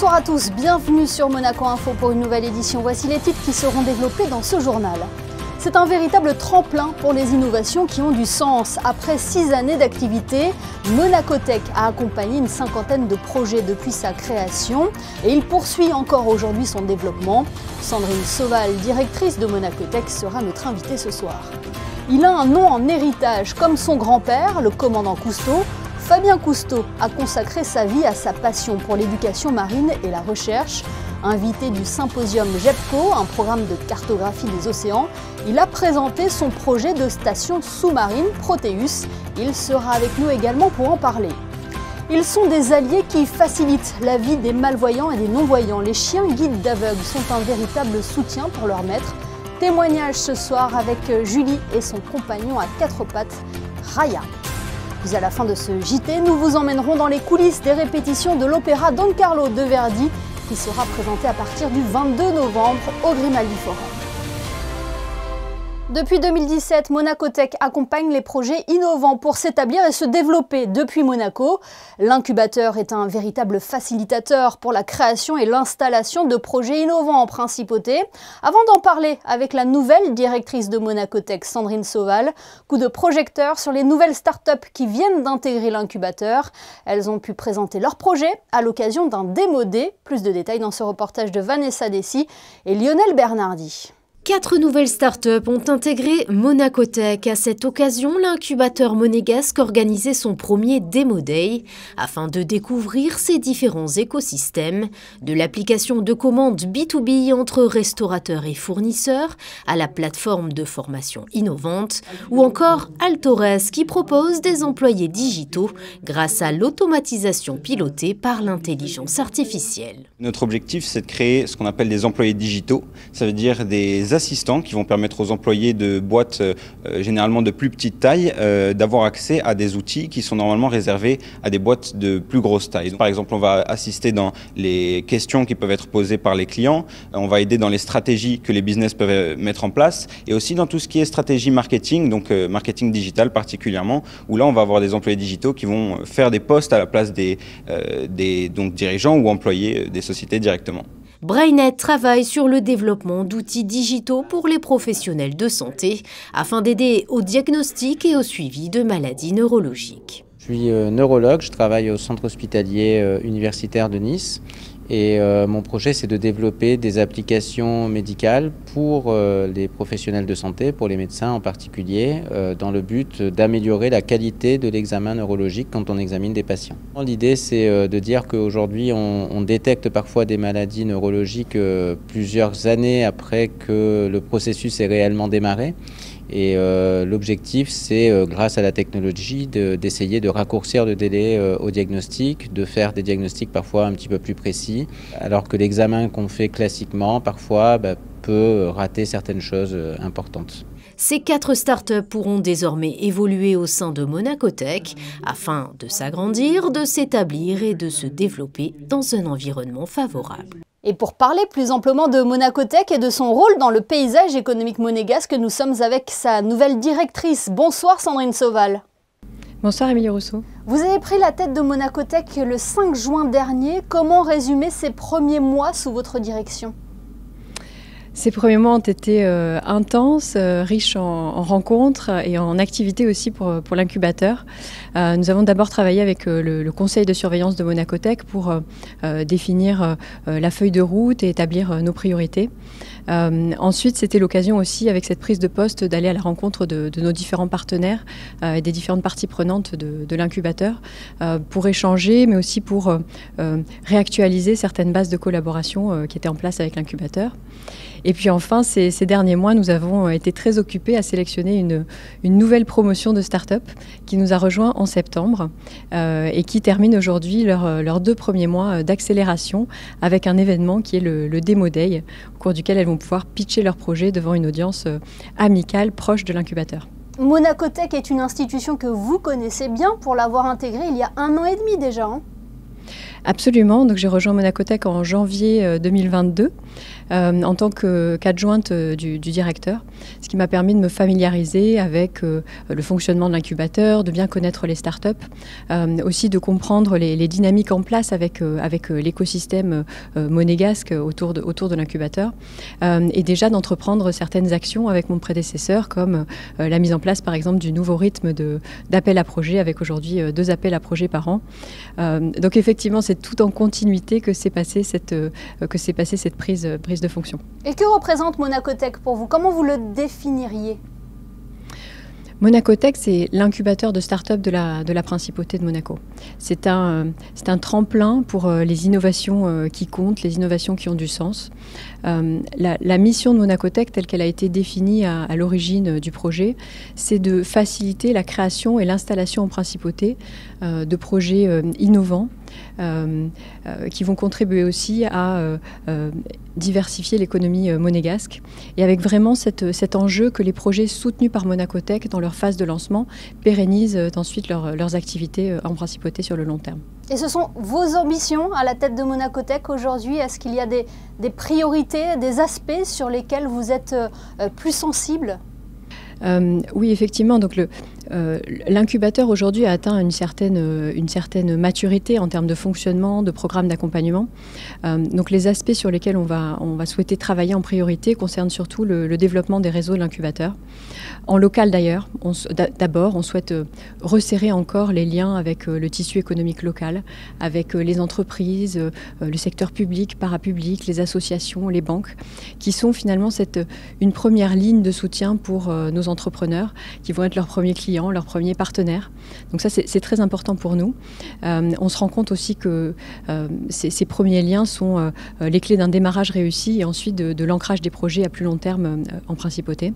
Bonsoir à tous, bienvenue sur Monaco Info pour une nouvelle édition. Voici les titres qui seront développés dans ce journal. C'est un véritable tremplin pour les innovations qui ont du sens. Après 6 années d'activité, Monacotech a accompagné une cinquantaine de projets depuis sa création et il poursuit encore aujourd'hui son développement. Sandrine Sauval, directrice de Monacotech, sera notre invitée ce soir. Il a un nom en héritage, comme son grand-père, le commandant Cousteau. Fabien Cousteau a consacré sa vie à sa passion pour l'éducation marine et la recherche. Invité du symposium GEPCO, un programme de cartographie des océans, il a présenté son projet de station sous-marine Proteus. Il sera avec nous également pour en parler. Ils sont des alliés qui facilitent la vie des malvoyants et des non-voyants. Les chiens guides d'aveugles sont un véritable soutien pour leur maître. Témoignage ce soir avec Julie et son compagnon à 4 pattes, Raya. Puis à la fin de ce JT, nous vous emmènerons dans les coulisses des répétitions de l'opéra Don Carlo de Verdi qui sera présenté à partir du 22 novembre au Grimaldi Forum. Depuis 2017, Monacotech accompagne les projets innovants pour s'établir et se développer depuis Monaco. L'incubateur est un véritable facilitateur pour la création et l'installation de projets innovants en principauté. Avant d'en parler avec la nouvelle directrice de Monacotech, Sandrine Sauval, coup de projecteur sur les nouvelles startups qui viennent d'intégrer l'incubateur. Elles ont pu présenter leurs projets à l'occasion d'un démo day. Plus de détails dans ce reportage de Vanessa Dessy et Lionel Bernardi. 4 nouvelles startups ont intégré Monacotech. À cette occasion, l'incubateur monégasque organisait son premier Demo Day afin de découvrir ses différents écosystèmes, de l'application de commandes B2B entre restaurateurs et fournisseurs à la plateforme de formation innovante ou encore Altores qui propose des employés digitaux grâce à l'automatisation pilotée par l'intelligence artificielle. Notre objectif, c'est de créer ce qu'on appelle des employés digitaux. Ça veut dire des assistants qui vont permettre aux employés de boîtes généralement de plus petite taille d'avoir accès à des outils qui sont normalement réservés à des boîtes de plus grosse taille. Par exemple, on va assister dans les questions qui peuvent être posées par les clients, on va aider dans les stratégies que les business peuvent mettre en place et aussi dans tout ce qui est stratégie marketing, donc marketing digital particulièrement, où là on va avoir des employés digitaux qui vont faire des postes à la place des donc dirigeants ou employés des sociétés directement. Brainet travaille sur le développement d'outils digitaux pour les professionnels de santé afin d'aider au diagnostic et au suivi de maladies neurologiques. Je suis neurologue, je travaille au centre hospitalier universitaire de Nice et mon projet c'est de développer des applications médicales pour les professionnels de santé, pour les médecins en particulier, dans le but d'améliorer la qualité de l'examen neurologique quand on examine des patients. L'idée c'est de dire qu'aujourd'hui on détecte parfois des maladies neurologiques plusieurs années après que le processus ait réellement démarré. Et l'objectif, c'est, grâce à la technologie, d'essayer de raccourcir le délai au diagnostic, de faire des diagnostics parfois un petit peu plus précis, alors que l'examen qu'on fait classiquement, parfois, peut rater certaines choses importantes. Ces 4 startups pourront désormais évoluer au sein de Monacotech afin de s'agrandir, de s'établir et de se développer dans un environnement favorable. Et pour parler plus amplement de Monacotech et de son rôle dans le paysage économique monégasque, nous sommes avec sa nouvelle directrice. Bonsoir Sandrine Sauval. Bonsoir Émilie Rousseau. Vous avez pris la tête de Monacotech le 5 juin dernier. Comment résumer ces premiers mois sous votre direction ? Ces premiers mois ont été intenses, riches en rencontres et en activités aussi pour l'incubateur. Nous avons d'abord travaillé avec le conseil de surveillance de Monacotech pour définir la feuille de route et établir nos priorités. Ensuite, c'était l'occasion aussi, avec cette prise de poste, d'aller à la rencontre de nos différents partenaires et des différentes parties prenantes de l'incubateur pour échanger, mais aussi pour réactualiser certaines bases de collaboration qui étaient en place avec l'incubateur. Et puis enfin, ces derniers mois, nous avons été très occupés à sélectionner une nouvelle promotion de start-up qui nous a rejoints en septembre et qui termine aujourd'hui leurs 2 premiers mois d'accélération avec un événement qui est le Demo Day, au cours duquel elles vont pouvoir pitcher leur projet devant une audience amicale proche de l'incubateur. Monacotech est une institution que vous connaissez bien pour l'avoir intégrée il y a 1 an et demi déjà. Absolument, donc j'ai rejoint Monacotech en janvier 2022 en tant qu'adjointe du directeur, ce qui m'a permis de me familiariser avec le fonctionnement de l'incubateur, de bien connaître les startups, aussi de comprendre les dynamiques en place avec l'écosystème monégasque autour de l'incubateur, et déjà d'entreprendre certaines actions avec mon prédécesseur, comme la mise en place par exemple du nouveau rythme d'appel à projet, avec aujourd'hui 2 appels à projet par an. Donc effectivement, c'est tout en continuité que s'est passée cette prise de fonction. Et que représente Monacotech pour vous? Comment vous le définiriez? Monacotech, c'est l'incubateur de start-up de la principauté de Monaco. C'est un tremplin pour les innovations qui comptent, les innovations qui ont du sens. La mission de Monacotech, telle qu'elle a été définie à l'origine du projet, c'est de faciliter la création et l'installation en principauté de projets innovants, qui vont contribuer aussi à diversifier l'économie monégasque, et avec vraiment cet enjeu que les projets soutenus par Monacotech dans leur phase de lancement pérennisent ensuite leurs activités en principauté sur le long terme. Et ce sont vos ambitions à la tête de Monacotech aujourd'hui? Est-ce qu'il y a des priorités, des aspects sur lesquels vous êtes plus sensible? Oui, effectivement. Donc l'incubateur aujourd'hui a atteint une certaine maturité en termes de fonctionnement, de programme d'accompagnement. Donc les aspects sur lesquels on va souhaiter travailler en priorité concernent surtout le développement des réseaux de l'incubateur. En local d'ailleurs, d'abord, on souhaite resserrer encore les liens avec le tissu économique local, avec les entreprises, le secteur public, parapublic, les associations, les banques, qui sont finalement une première ligne de soutien pour nos entrepreneurs, qui vont être leurs premiers clients, leurs premiers partenaires. Donc ça, c'est très important pour nous. On se rend compte aussi que ces premiers liens sont les clés d'un démarrage réussi et ensuite de l'ancrage des projets à plus long terme en principauté.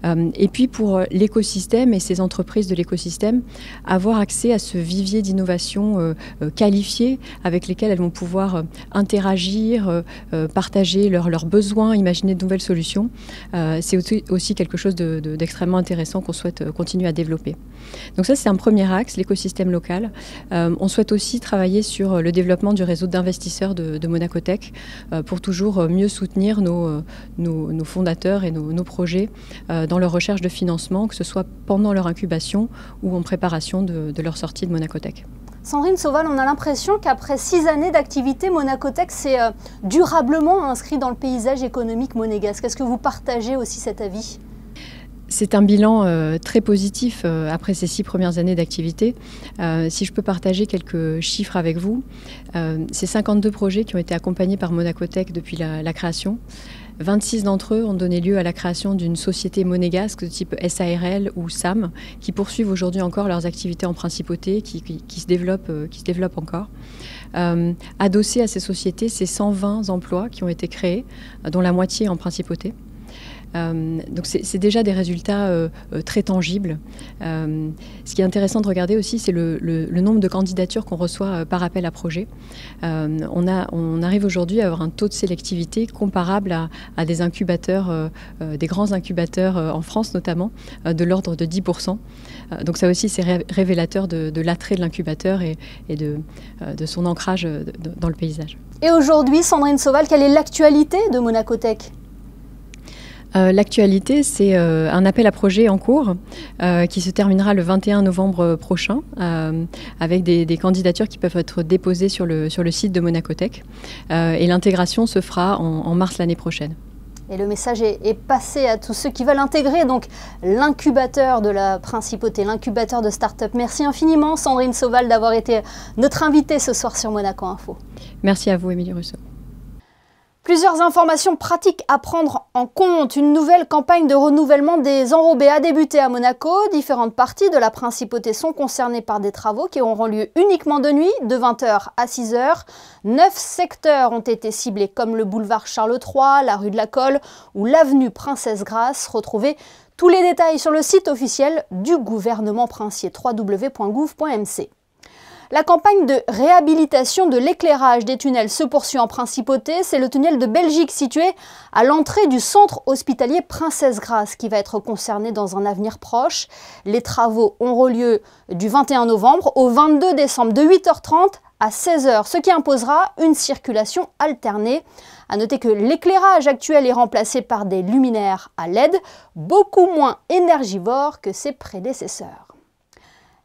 Et puis pour l'écosystème et ces entreprises de l'écosystème, avoir accès à ce vivier d'innovation qualifié avec lesquels elles vont pouvoir interagir, partager leurs besoins, imaginer de nouvelles solutions, c'est aussi quelque chose d'extrêmement intéressant qu'on souhaite continuer à développer. Donc ça, c'est un premier axe, l'écosystème local. On souhaite aussi travailler sur le développement du réseau d'investisseurs de Monacotech pour toujours mieux soutenir nos fondateurs et nos projets dans leur recherche de financement, que ce soit pendant leur incubation ou en préparation de leur sortie de Monacotech. Sandrine Sauval, on a l'impression qu'après 6 années d'activité, Monacotech s'est durablement inscrit dans le paysage économique monégasque. Est-ce que vous partagez aussi cet avis ? C'est un bilan très positif après ces 6 premières années d'activité. Si je peux partager quelques chiffres avec vous, c'est 52 projets qui ont été accompagnés par Monacotech depuis la création. 26 d'entre eux ont donné lieu à la création d'une société monégasque de type SARL ou SAM, qui poursuivent aujourd'hui encore leurs activités en principauté, qui se développent encore. Adossés à ces sociétés, c'est 120 emplois qui ont été créés, dont la moitié en principauté. Donc c'est déjà des résultats très tangibles. Ce qui est intéressant de regarder aussi, c'est le nombre de candidatures qu'on reçoit par appel à projet. On arrive aujourd'hui à avoir un taux de sélectivité comparable à des incubateurs, des grands incubateurs en France notamment, de l'ordre de 10%. Donc ça aussi, c'est révélateur de l'attrait de l'incubateur et de son ancrage dans le paysage. Et aujourd'hui, Sandrine Sauval, quelle est l'actualité de Monacotech ? L'actualité, c'est un appel à projet en cours qui se terminera le 21 novembre prochain avec des candidatures qui peuvent être déposées sur le site de Monacotech. Et l'intégration se fera en mars l'année prochaine. Et le message est passé à tous ceux qui veulent intégrer donc l'incubateur de la principauté, l'incubateur de start-up. Merci infiniment Sandrine Sauval d'avoir été notre invitée ce soir sur Monaco Info. Merci à vous Émilie Russo. Plusieurs informations pratiques à prendre en compte. Une nouvelle campagne de renouvellement des enrobés a débuté à Monaco. Différentes parties de la principauté sont concernées par des travaux qui auront lieu uniquement de nuit, de 20h à 6h. 9 secteurs ont été ciblés comme le boulevard Charles III, la rue de la Colle ou l'avenue Princesse Grace. Retrouvez tous les détails sur le site officiel du gouvernement princier, www.gouv.mc. La campagne de réhabilitation de l'éclairage des tunnels se poursuit en principauté. C'est le tunnel de Belgique situé à l'entrée du centre hospitalier Princesse Grace qui va être concerné dans un avenir proche. Les travaux auront lieu du 21 novembre au 22 décembre de 8h30 à 16 h, ce qui imposera une circulation alternée. À noter que l'éclairage actuel est remplacé par des luminaires à LED, beaucoup moins énergivores que ses prédécesseurs.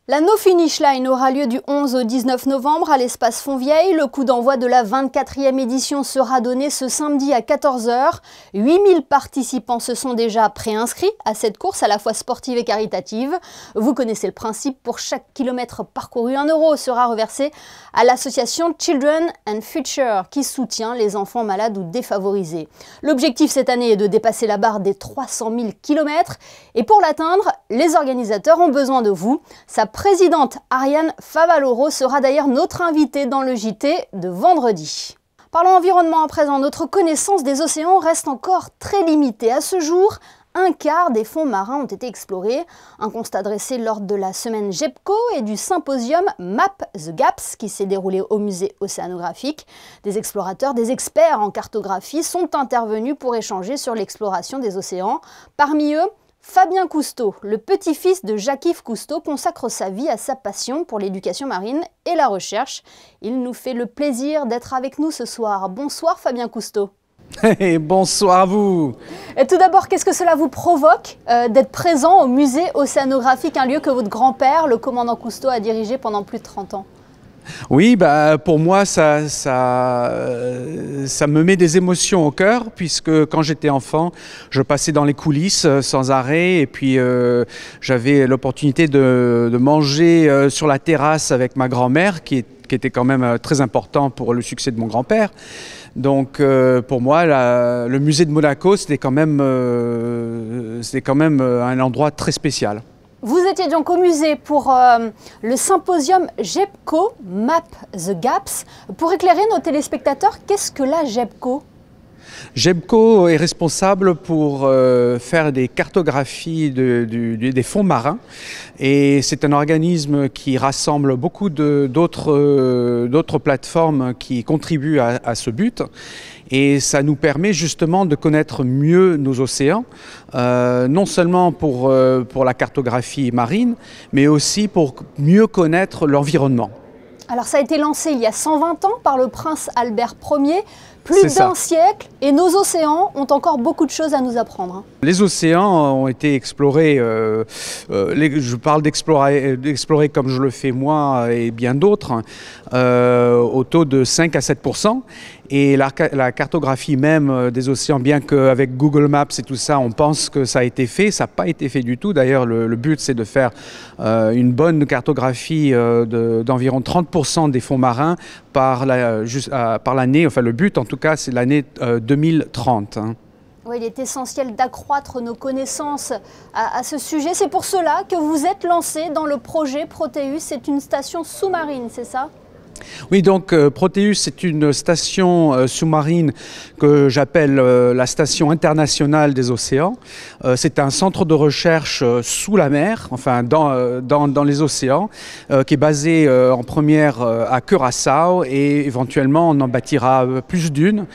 La No Finish Line aura lieu du 11 au 19 novembre à l'espace Fontvieille. Le coup d'envoi de la 24e édition sera donné ce samedi à 14 h. 8000 participants se sont déjà préinscrits à cette course à la fois sportive et caritative. Vous connaissez le principe, pour chaque kilomètre parcouru, 1 € sera reversé à l'association Children and Future qui soutient les enfants malades ou défavorisés. L'objectif cette année est de dépasser la barre des 300 000 km et pour l'atteindre, les organisateurs ont besoin de vous. Sa présidente Ariane Favaloro sera d'ailleurs notre invitée dans le JT de vendredi. Parlons environnement à présent. Notre connaissance des océans reste encore très limitée. À ce jour, 1/4 des fonds marins ont été explorés. Un constat dressé lors de la semaine GEPCO et du symposium Map the Gaps qui s'est déroulé au musée océanographique. Des explorateurs, des experts en cartographie sont intervenus pour échanger sur l'exploration des océans. Parmi eux, Fabien Cousteau, le petit-fils de Jacques-Yves Cousteau, consacre sa vie à sa passion pour l'éducation marine et la recherche. Il nous fait le plaisir d'être avec nous ce soir. Bonsoir Fabien Cousteau. Hey, bonsoir à vous. Et tout d'abord, qu'est-ce que cela vous provoque d'être présent au musée océanographique, un lieu que votre grand-père, le commandant Cousteau, a dirigé pendant plus de 30 ans? Oui, pour moi, ça me met des émotions au cœur, puisque quand j'étais enfant, je passais dans les coulisses sans arrêt, et puis j'avais l'opportunité de manger sur la terrasse avec ma grand-mère, qui était quand même très important pour le succès de mon grand-père. Donc pour moi, le musée de Monaco, c'était quand même un endroit très spécial. Vous étiez donc au musée pour le symposium GEPCO, Map the Gaps. Pour éclairer nos téléspectateurs, qu'est-ce que la GEPCO ? GEPCO est responsable pour faire des cartographies des fonds marins, et c'est un organisme qui rassemble beaucoup d'autres plateformes qui contribuent à ce but. Et ça nous permet justement de connaître mieux nos océans, non seulement pour la cartographie marine, mais aussi pour mieux connaître l'environnement. Alors ça a été lancé il y a 120 ans par le prince Albert Ier, plus d'un siècle, et nos océans ont encore beaucoup de choses à nous apprendre. Les océans ont été explorés, je parle d'explorer comme je le fais moi et bien d'autres, au taux de 5 à 7%. Et la cartographie même des océans, bien qu'avec Google Maps et tout ça, on pense que ça a été fait, ça n'a pas été fait du tout. D'ailleurs, le but, c'est de faire une bonne cartographie d'environ 30% des fonds marins par l'année, enfin le but en tout cas, c'est l'année 2030. Hein. Oui, il est essentiel d'accroître nos connaissances à ce sujet. C'est pour cela que vous êtes lancé dans le projet Proteus. C'est une station sous-marine, c'est ça ? Oui, donc Proteus, c'est une station sous-marine que j'appelle la Station internationale des océans. C'est un centre de recherche sous la mer, enfin dans les océans, qui est basé en première à Curaçao, et éventuellement on en bâtira plus d'une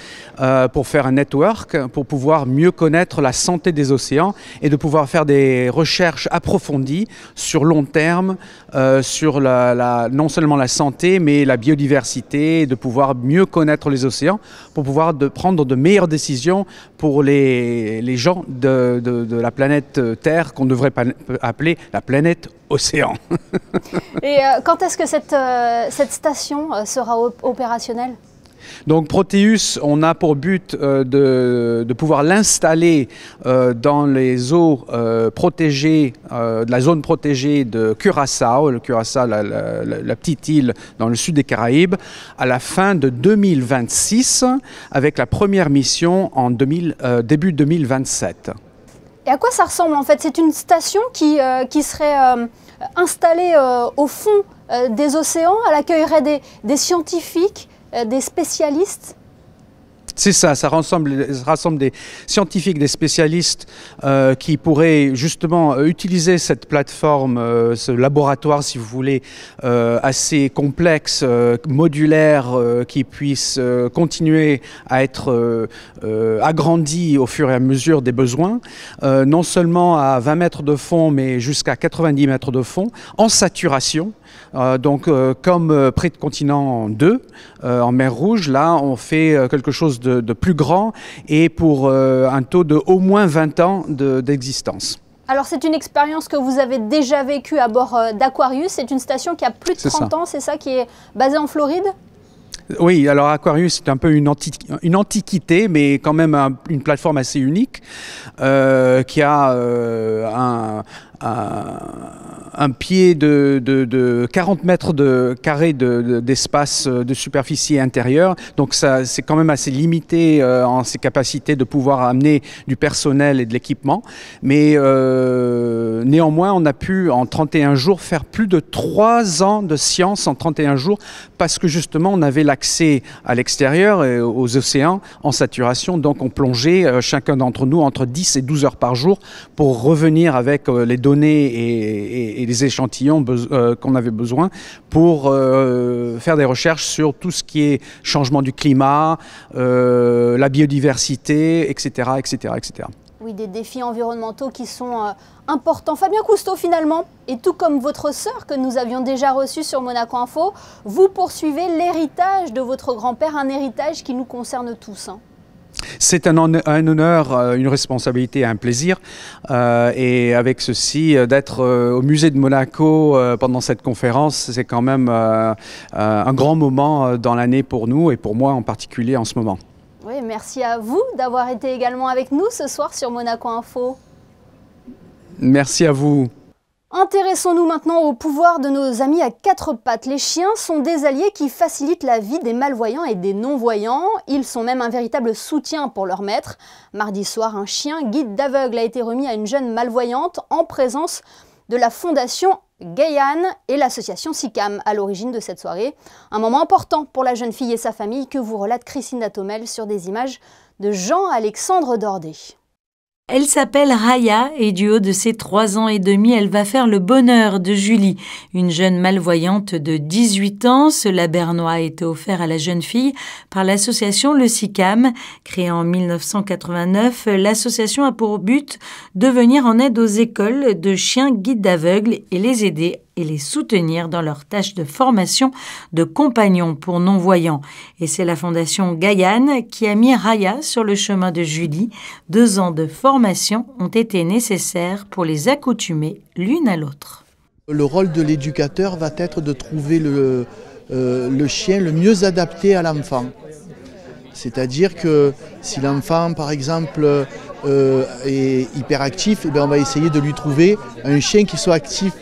pour faire un network, pour pouvoir mieux connaître la santé des océans et de pouvoir faire des recherches approfondies sur long terme, sur non seulement la santé, mais la biodiversité, de pouvoir mieux connaître les océans, pour pouvoir prendre de meilleures décisions pour les gens de la planète Terre, qu'on devrait appeler la planète Océan. Et quand est-ce que cette station sera opérationnelle ? Donc Proteus, on a pour but de pouvoir l'installer dans les eaux protégées, de la zone protégée de Curaçao, le Curaçao, la petite île dans le sud des Caraïbes, à la fin de 2026, avec la première mission en début 2027. Et à quoi ça ressemble en fait? C'est une station qui serait installée au fond des océans. Elle accueillerait des scientifiques, des spécialistes? C'est ça, ça rassemble des scientifiques, des spécialistes qui pourraient justement utiliser cette plateforme, ce laboratoire, si vous voulez, assez complexe, modulaire, qui puisse continuer à être agrandi au fur et à mesure des besoins, non seulement à 20 mètres de fond, mais jusqu'à 90 mètres de fond, en saturation. Donc comme près de continent 2, en mer Rouge, là on fait quelque chose de plus grand et pour un taux de au moins 20 ans d'existence. Alors c'est une expérience que vous avez déjà vécue à bord d'Aquarius, c'est une station qui a plus de 30 ans, c'est ça, qui est basée en Floride? Oui, alors Aquarius, c'est un peu une antiquité, mais quand même une plateforme assez unique, qui a un pied de 40 mètres carrés d'espace de superficie intérieure. Donc c'est quand même assez limité en ses capacités de pouvoir amener du personnel et de l'équipement. Mais néanmoins, on a pu en 31 jours faire plus de 3 ans de science en 31 jours parce que justement on avait l'accès à l'extérieur et aux océans en saturation. Donc on plongeait chacun d'entre nous entre 10 et 12 heures par jour pour revenir avec les données et les échantillons qu'on avait besoin pour faire des recherches sur tout ce qui est changement du climat, la biodiversité, etc., etc., etc. Oui, des défis environnementaux qui sont importants. Fabien Cousteau, finalement, et tout comme votre sœur que nous avions déjà reçue sur Monaco Info, vous poursuivez l'héritage de votre grand-père, un héritage qui nous concerne tous. C'est un honneur, une responsabilité, un plaisir. Et avec ceci, d'être au musée de Monaco pendant cette conférence, c'est quand même un grand moment dans l'année pour nous et pour moi en particulier en ce moment. Oui, merci à vous d'avoir été également avec nous ce soir sur Monaco Info. Merci à vous. Intéressons-nous maintenant au pouvoir de nos amis à 4 pattes. Les chiens sont des alliés qui facilitent la vie des malvoyants et des non-voyants. Ils sont même un véritable soutien pour leur maître. Mardi soir, un chien guide d'aveugle a été remis à une jeune malvoyante en présence de la fondation Gaïane et l'association SICAM à l'origine de cette soirée. Un moment important pour la jeune fille et sa famille que vous relate Christine Datomel sur des images de Jean-Alexandre Dordet. Elle s'appelle Raya et du haut de ses 3 ans et demi, elle va faire le bonheur de Julie, une jeune malvoyante de 18 ans. Ce labernois a été offert à la jeune fille par l'association Le SICAM. Créée en 1989, l'association a pour but de venir en aide aux écoles de chiens guides d'aveugles et les aider et les soutenir dans leurs tâches de formation de compagnons pour non-voyants. Et c'est la fondation Gaïane qui a mis Raya sur le chemin de Julie. 2 ans de formation ont été nécessaires pour les accoutumer l'une à l'autre. Le rôle de l'éducateur va être de trouver le chien le mieux adapté à l'enfant. C'est-à-dire que si l'enfant, par exemple, est hyperactif, eh bien on va essayer de lui trouver un chien qui soit actif,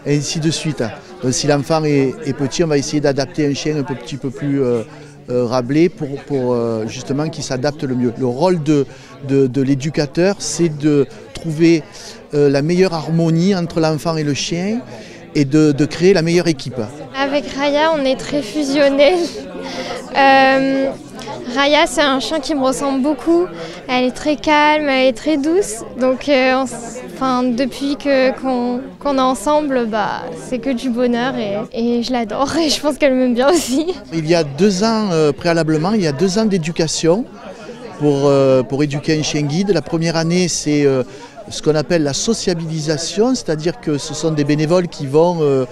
et ainsi de suite. Donc, si l'enfant est petit, on va essayer d'adapter un chien un petit peu plus rablé pour justement qu'il s'adapte le mieux. Le rôle de l'éducateur, c'est de trouver la meilleure harmonie entre l'enfant et le chien et de créer la meilleure équipe. Avec Raya, on est très fusionnels. Raya, c'est un chien qui me ressemble beaucoup. Elle est très calme, elle est très douce. Donc, depuis qu'on est ensemble, c'est que du bonheur et je l'adore. Et je pense qu'elle m'aime bien aussi. Il y a 2 ans, préalablement, il y a 2 ans d'éducation pour éduquer un chien guide. La première année, c'est ce qu'on appelle la sociabilisation, c'est-à-dire que ce sont des bénévoles qui vont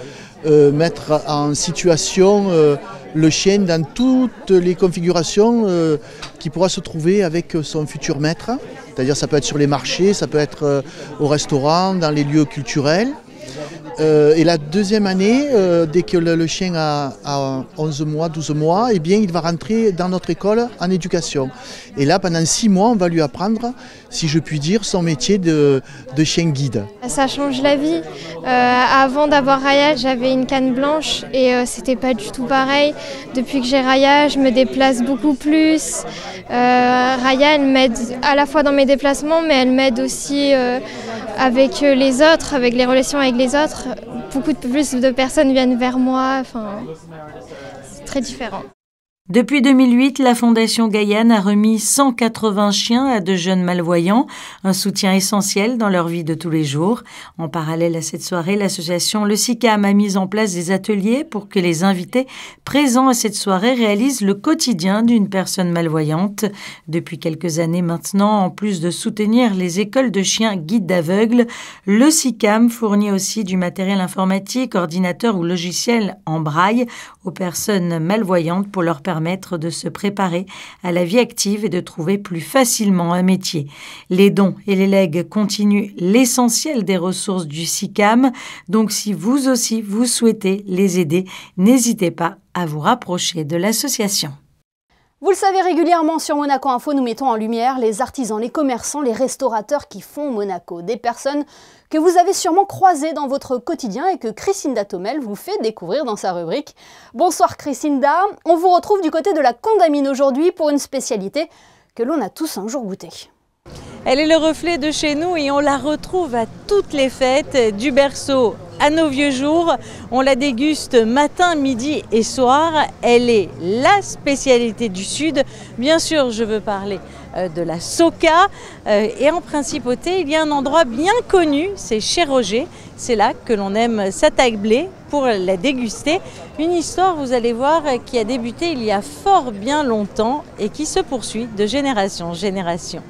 mettre en situation le chien dans toutes les configurations qu'il pourra se trouver avec son futur maître. C'est-à-dire ça peut être sur les marchés, ça peut être au restaurant, dans les lieux culturels. Et la deuxième année, dès que le chien a 11 mois, 12 mois, eh bien, il va rentrer dans notre école en éducation. Et là, pendant 6 mois, on va lui apprendre, si je puis dire, son métier de chien guide. Ça change la vie. Avant d'avoir Raya, j'avais une canne blanche et c'était pas du tout pareil. Depuis que j'ai Raya, je me déplace beaucoup plus. Raya, elle m'aide à la fois dans mes déplacements, mais elle m'aide aussi avec les autres, avec les relations avec les autres. Beaucoup plus de personnes viennent vers moi. C'est très différent. Depuis 2008, la Fondation Gaïane a remis 180 chiens à de jeunes malvoyants, un soutien essentiel dans leur vie de tous les jours. En parallèle à cette soirée, l'association Le SICAM a mis en place des ateliers pour que les invités présents à cette soirée réalisent le quotidien d'une personne malvoyante. Depuis quelques années maintenant, en plus de soutenir les écoles de chiens guides d'aveugles, le SICAM fournit aussi du matériel informatique, ordinateur ou logiciel en braille aux personnes malvoyantes pour leur permettre de se préparer à la vie active et de trouver plus facilement un métier. Les dons et les legs continuent l'essentiel des ressources du SICAM, donc si vous aussi vous souhaitez les aider, n'hésitez pas à vous rapprocher de l'association. Vous le savez, régulièrement sur Monaco Info, nous mettons en lumière les artisans, les commerçants, les restaurateurs qui font Monaco. Des personnes que vous avez sûrement croisées dans votre quotidien et que Christinda Thomel vous fait découvrir dans sa rubrique. Bonsoir Christinda, on vous retrouve du côté de la Condamine aujourd'hui pour une spécialité que l'on a tous un jour goûtée. Elle est le reflet de chez nous et on la retrouve à toutes les fêtes, du berceau à nos vieux jours. On la déguste matin, midi et soir. Elle est la spécialité du Sud. Bien sûr, je veux parler de la Soca. Et en Principauté, il y a un endroit bien connu, c'est chez Roger. C'est là que l'on aime s'attabler pour la déguster. Une histoire, vous allez voir, qui a débuté il y a fort bien longtemps et qui se poursuit de génération en génération.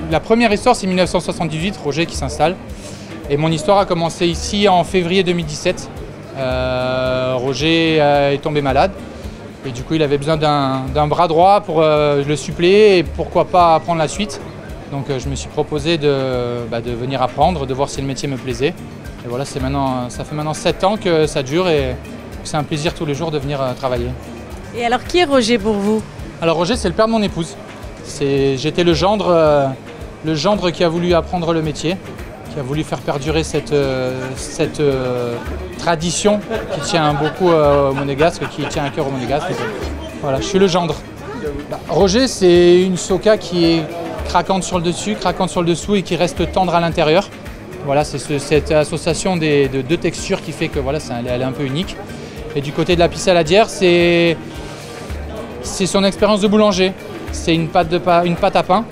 La première histoire, c'est 1978, Roger qui s'installe. Et mon histoire a commencé ici en février 2017. Roger est tombé malade. Et du coup, il avait besoin d'un bras droit pour le suppléer et pourquoi pas apprendre la suite. Donc je me suis proposé de venir apprendre, de voir si le métier me plaisait. Et voilà, ça fait maintenant 7 ans que ça dure et c'est un plaisir tous les jours de venir travailler. Et alors, qui est Roger pour vous? Alors Roger, c'est le père de mon épouse. J'étais le gendre qui a voulu apprendre le métier, qui a voulu faire perdurer cette tradition qui tient beaucoup au Monégasque, qui tient à cœur au Monégasque. Voilà, je suis le gendre. Roger, c'est une Soca qui est craquante sur le dessus, craquante sur le dessous et qui reste tendre à l'intérieur. Voilà, c'est cette association de deux textures qui fait que voilà, elle est un peu unique. Et du côté de la pissaladière, c'est son expérience de boulanger. C'est une pâte à pain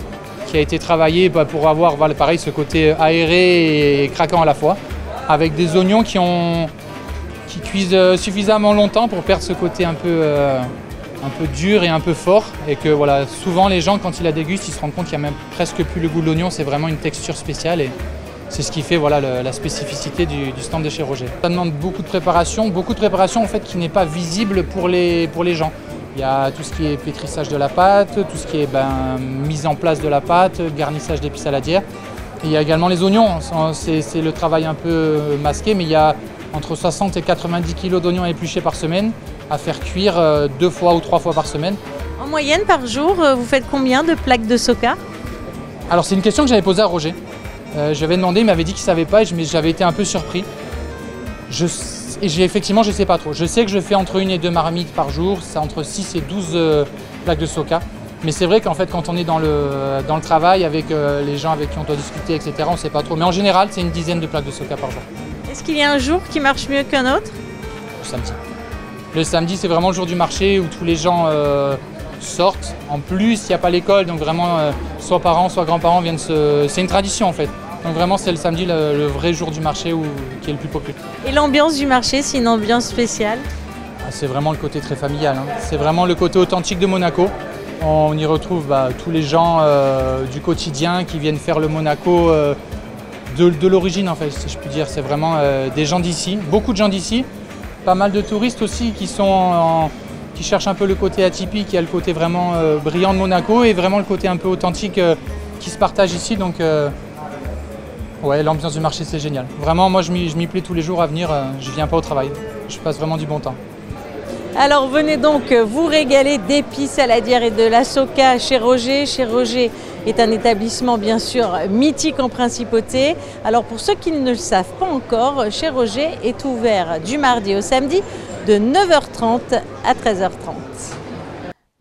qui a été travaillée pour avoir pareil, ce côté aéré et craquant à la fois, avec des oignons qui cuisent suffisamment longtemps pour perdre ce côté un peu dur et un peu fort. Et que voilà, souvent les gens, quand ils la dégustent, ils se rendent compte qu'il n'y a même presque plus le goût de l'oignon, c'est vraiment une texture spéciale. Et c'est ce qui fait voilà, la spécificité du stand de chez Roger. Ça demande beaucoup de préparation en fait, qui n'est pas visible pour les gens. Il y a tout ce qui est pétrissage de la pâte, tout ce qui est mise en place de la pâte, garnissage d'épices saladières. Et il y a également les oignons, c'est le travail un peu masqué, mais il y a entre 60 et 90 kg d'oignons épluchés par semaine à faire cuire 2 fois ou 3 fois par semaine. En moyenne, par jour, vous faites combien de plaques de Soca? Alors c'est une question que j'avais posée à Roger. Je lui avais demandé, il m'avait dit qu'il ne savait pas et j'avais été un peu surpris. Effectivement, je ne sais pas trop. Je sais que je fais entre 1 et 2 marmites par jour, c'est entre 6 et 12 plaques de Soca. Mais c'est vrai qu'en fait, quand on est dans le travail avec les gens avec qui on doit discuter, etc., on ne sait pas trop. Mais en général, c'est une dizaine de plaques de Soca par jour. Est-ce qu'il y a un jour qui marche mieux qu'un autre? Le samedi. Le samedi, c'est vraiment le jour du marché où tous les gens sortent. En plus, il n'y a pas l'école, donc vraiment, soit parents, soit grands-parents viennent c'est une tradition en fait. Donc vraiment, c'est le samedi, le vrai jour du marché qui est le plus populaire. Et l'ambiance du marché, c'est une ambiance spéciale? C'est vraiment le côté très familial. C'est vraiment le côté authentique de Monaco. On y retrouve tous les gens du quotidien qui viennent faire le Monaco de l'origine, en fait, si je puis dire. C'est vraiment des gens d'ici, beaucoup de gens d'ici. Pas mal de touristes aussi qui cherchent un peu le côté atypique, il y a le côté vraiment brillant de Monaco et vraiment le côté un peu authentique qui se partage ici. Donc, ouais, l'ambiance du marché, c'est génial. Vraiment, moi, je m'y plais tous les jours à venir. Je ne viens pas au travail. Je passe vraiment du bon temps. Alors, venez donc vous régaler d'épices saladières et de la Soca chez Roger. Chez Roger est un établissement, bien sûr, mythique en Principauté. Alors, pour ceux qui ne le savent pas encore, chez Roger est ouvert du mardi au samedi de 9h30 à 13h30.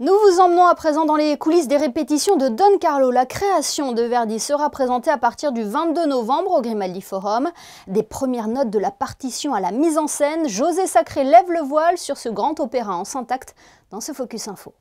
Nous vous emmenons à présent dans les coulisses des répétitions de Don Carlo. La création de Verdi sera présentée à partir du 22 novembre au Grimaldi Forum. Des premières notes de la partition à la mise en scène, José Sacré lève le voile sur ce grand opéra en 5 actes dans ce Focus Info.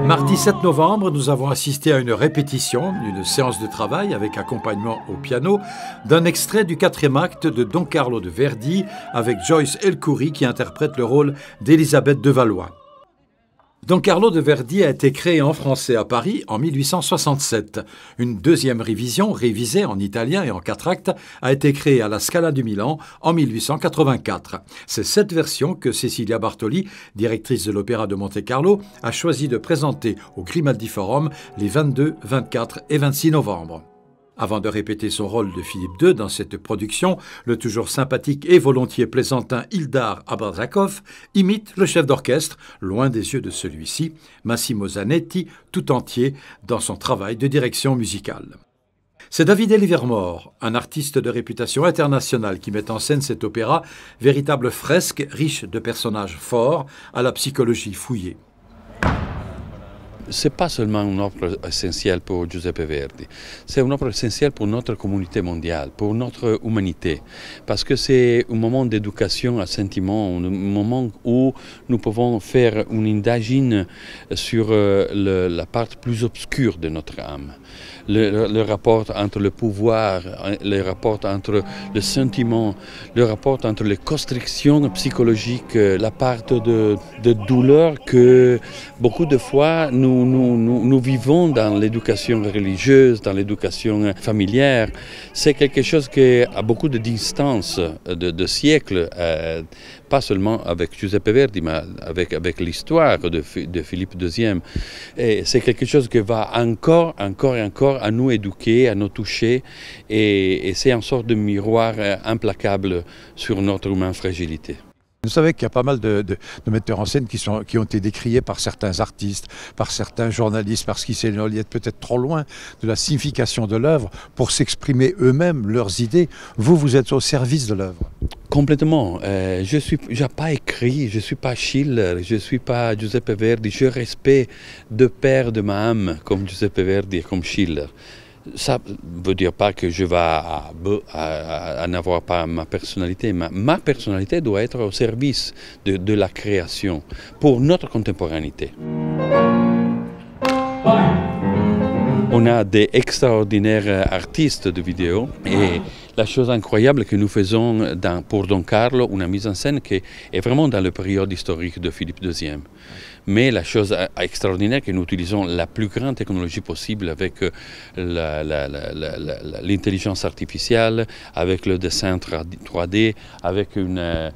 Mardi 7 novembre, nous avons assisté à une répétition, une séance de travail avec accompagnement au piano, d'un extrait du 4e acte de Don Carlo de Verdi avec Joyce El-Khoury qui interprète le rôle d'Élisabeth de Valois. Don Carlo de Verdi a été créé en français à Paris en 1867. Une deuxième révision, révisée en italien et en 4 actes, a été créée à la Scala du Milan en 1884. C'est cette version que Cecilia Bartoli, directrice de l'Opéra de Monte-Carlo, a choisi de présenter au Grimaldi Forum les 22, 24 et 26 novembre. Avant de répéter son rôle de Philippe II dans cette production, le toujours sympathique et volontiers plaisantin Ildar Abrazakov imite le chef d'orchestre, loin des yeux de celui-ci, Massimo Zanetti, tout entier dans son travail de direction musicale. C'est Davide Livermore, un artiste de réputation internationale qui met en scène cet opéra, véritable fresque riche de personnages forts à la psychologie fouillée. Ce n'est pas seulement une œuvre essentielle pour Giuseppe Verdi, c'est une œuvre essentielle pour notre communauté mondiale, pour notre humanité, parce que c'est un moment d'éducation à sentiment, un moment où nous pouvons faire une indagine sur la part plus obscure de notre âme. Le rapport entre le pouvoir, le rapport entre le sentiment, le rapport entre les constrictions psychologiques, la part de douleur que beaucoup de fois nous vivons dans l'éducation religieuse, dans l'éducation familière. C'est quelque chose qui a beaucoup de distance, de siècles, pas seulement avec Giuseppe Verdi, mais avec l'histoire de Philippe II. Et c'est quelque chose qui va encore à nous éduquer, à nous toucher, et c'est une sorte de miroir implacable sur notre humaine fragilité. Vous savez qu'il y a pas mal de metteurs en scène qui ont été décriés par certains artistes, par certains journalistes, parce qu'ils s'éloignent peut-être trop loin de la signification de l'œuvre pour s'exprimer eux-mêmes leurs idées. Vous êtes au service de l'œuvre. Complètement. Je n'ai pas écrit, je ne suis pas Schiller, je ne suis pas Giuseppe Verdi. Je respecte deux pères de ma âme comme Giuseppe Verdi et comme Schiller. Ça ne veut dire pas que je vais n'avoir pas ma personnalité. Ma personnalité doit être au service de la création pour notre contemporanéité. On a des extraordinaires artistes de vidéo et la chose incroyable que nous faisons pour Don Carlo, une mise en scène qui est vraiment dans le période historique de Philippe II. Mais la chose extraordinaire que nous utilisons la plus grande technologie possible avec l'intelligence artificielle, avec le dessin 3D, avec un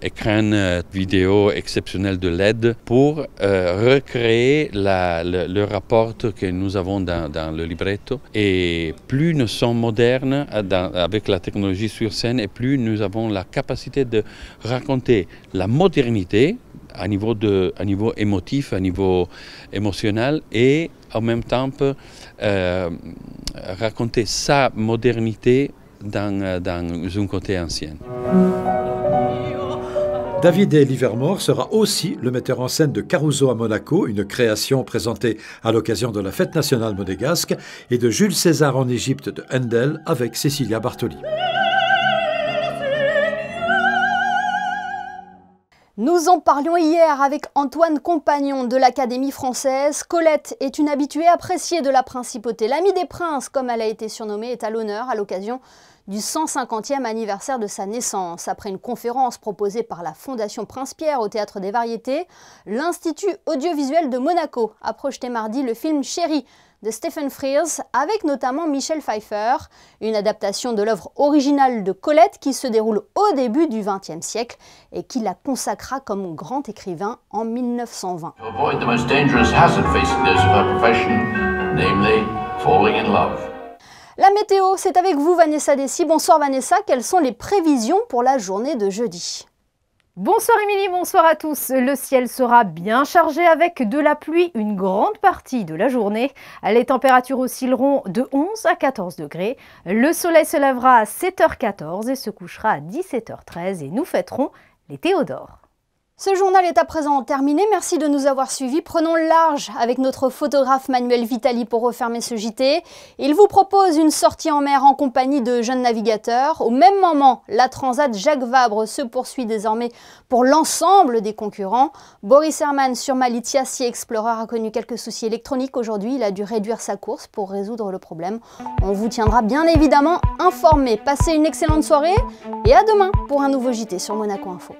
écran vidéo exceptionnel de LED pour recréer le rapport que nous avons dans le libretto. Et plus nous sommes modernes avec la technologie sur scène, et plus nous avons la capacité de raconter la modernité à niveau émotif, à niveau émotionnel, et en même temps raconter sa modernité dans un côté ancien. Davide Livermore sera aussi le metteur en scène de Caruso à Monaco, une création présentée à l'occasion de la fête nationale monégasque, et de Jules César en Égypte de Handel avec Cecilia Bartoli. Nous en parlions hier avec Antoine Compagnon de l'Académie française. Colette est une habituée appréciée de la principauté. L'amie des princes, comme elle a été surnommée, est à l'honneur à l'occasion du 150e anniversaire de sa naissance. Après une conférence proposée par la Fondation Prince-Pierre au Théâtre des Variétés, l'Institut audiovisuel de Monaco a projeté mardi le film Chérie de Stephen Frears, avec notamment Michel Pfeiffer, une adaptation de l'œuvre originale de Colette qui se déroule au début du XXe siècle et qui la consacra comme grand écrivain en 1920. La météo, c'est avec vous Vanessa Dessy. Bonsoir Vanessa, quelles sont les prévisions pour la journée de jeudi ? Bonsoir Émilie, bonsoir à tous. Le ciel sera bien chargé avec de la pluie une grande partie de la journée. Les températures oscilleront de 11 à 14 degrés. Le soleil se lèvera à 7h14 et se couchera à 17h13 et nous fêterons les Théodores. Ce journal est à présent terminé. Merci de nous avoir suivis. Prenons le large avec notre photographe Manuel Vitali pour refermer ce JT. Il vous propose une sortie en mer en compagnie de jeunes navigateurs. Au même moment, la Transat Jacques Vabre se poursuit désormais pour l'ensemble des concurrents. Boris Herman sur Malitia Sea Explorer a connu quelques soucis électroniques aujourd'hui. Il a dû réduire sa course pour résoudre le problème. On vous tiendra bien évidemment informé. Passez une excellente soirée et à demain pour un nouveau JT sur Monaco Info.